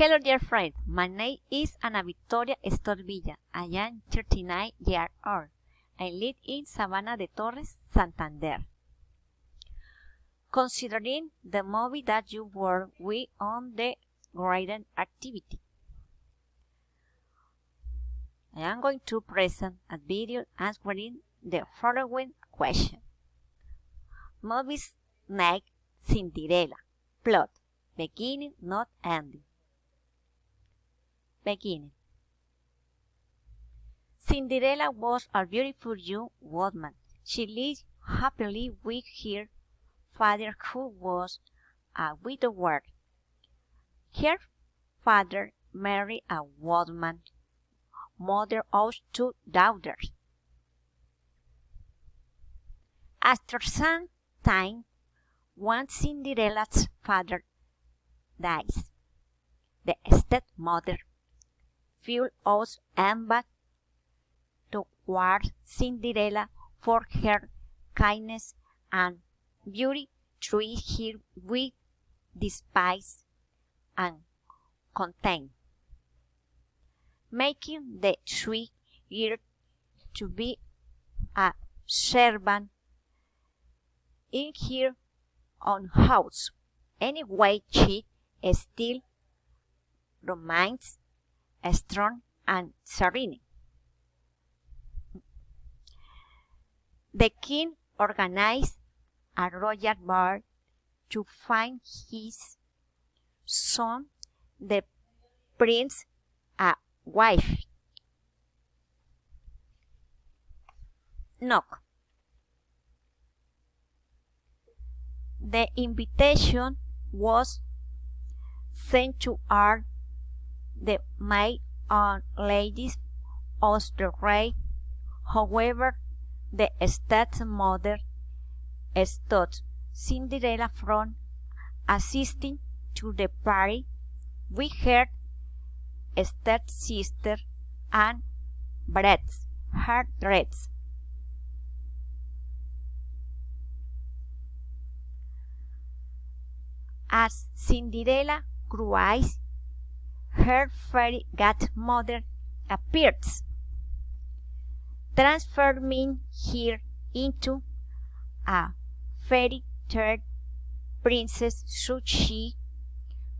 Hello dear friend, my name is Ana Victoria Estorvilla. I am 39 years old. I live in Sabana de Torres, Santander. Considering the movie that you were with on the grading activity, I am going to present a video answering the following question. Movie's name Cinderella. Plot: beginning, not ending. Beginning. Cinderella was a beautiful young woman. She lived happily with her father, who was a widower. Her father married a woman, mother of two daughters. After some time, when Cinderella's father dies, the stepmother filled of envy toward Cinderella for her kindness and beauty, treated her with despise and contempt, making the sweet girl to be a servant in her own house. Anyway, she still remains strong and serene. The king organized a royal ball to find his son, the prince, a wife. Knock. The invitation was sent to all the maids and ladies of the reign. However, the stepmother stopped Cinderella from assisting to the party with her stepsister and breaks her dress. As Cinderella grew up, her fairy godmother appears, transforming her into a fairy tale princess so she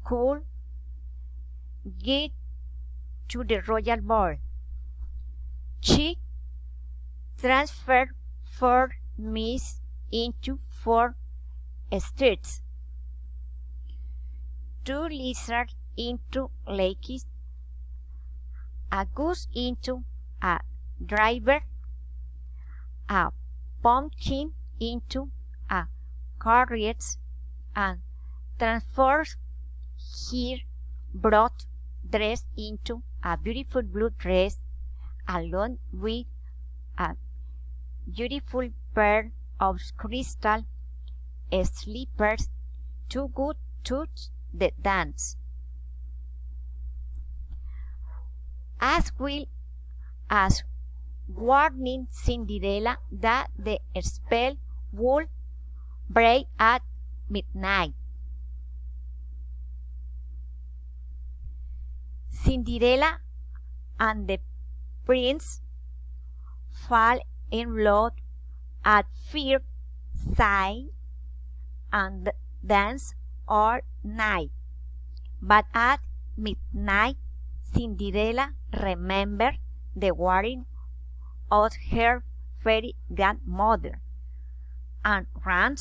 could get to the royal ball. She transferred 4 mice into 4 streets, 2 lizards into lakes, a goose into a driver, a pumpkin into a carriage, and transformed her broad dress into a beautiful blue dress, along with a beautiful pair of crystal slippers too good to the dance. As well as warning Cinderella that the spell would break at midnight. Cinderella and the prince fall in love at first sight and dance all night. But at midnight, Cinderella remembered the warning of her fairy godmother and ran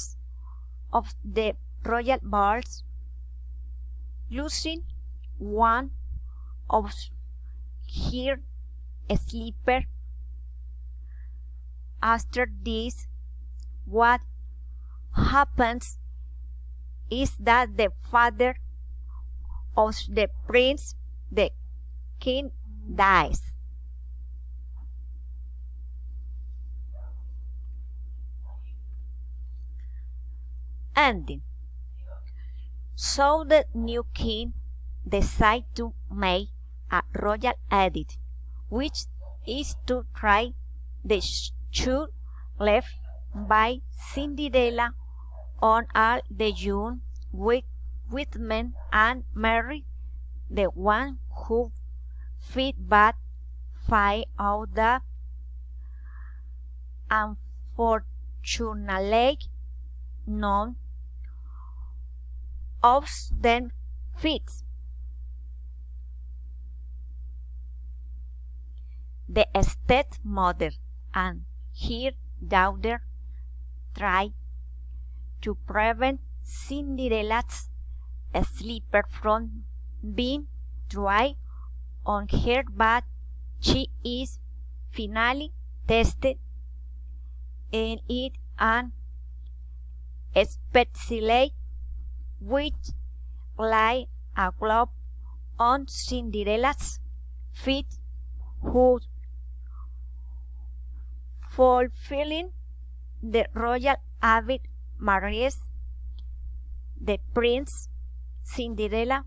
off the royal balls, losing one of her slippers. After this, what happens is that the father of the prince, the king, dies. Ending. So the new king decided to make a royal edict, which is to try the shoe left by Cinderella on all the young women and marry the one who feed but find out that unfortunately none of them fits. The stepmother and her daughter try to prevent Cinderella's slipper from being tried on her, but she is finally tested in it and especially with like a glove on Cinderella's feet, who fulfilling the royal habit marries the prince Cinderella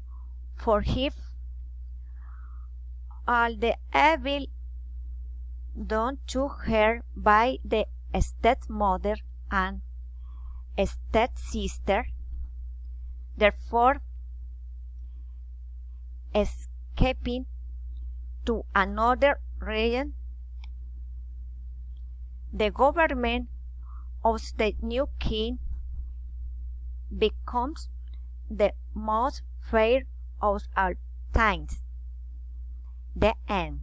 for if all the evil done to her by the stepmother and stepsister, therefore escaping to another region. The government of the new king becomes the most fair of all times. The end.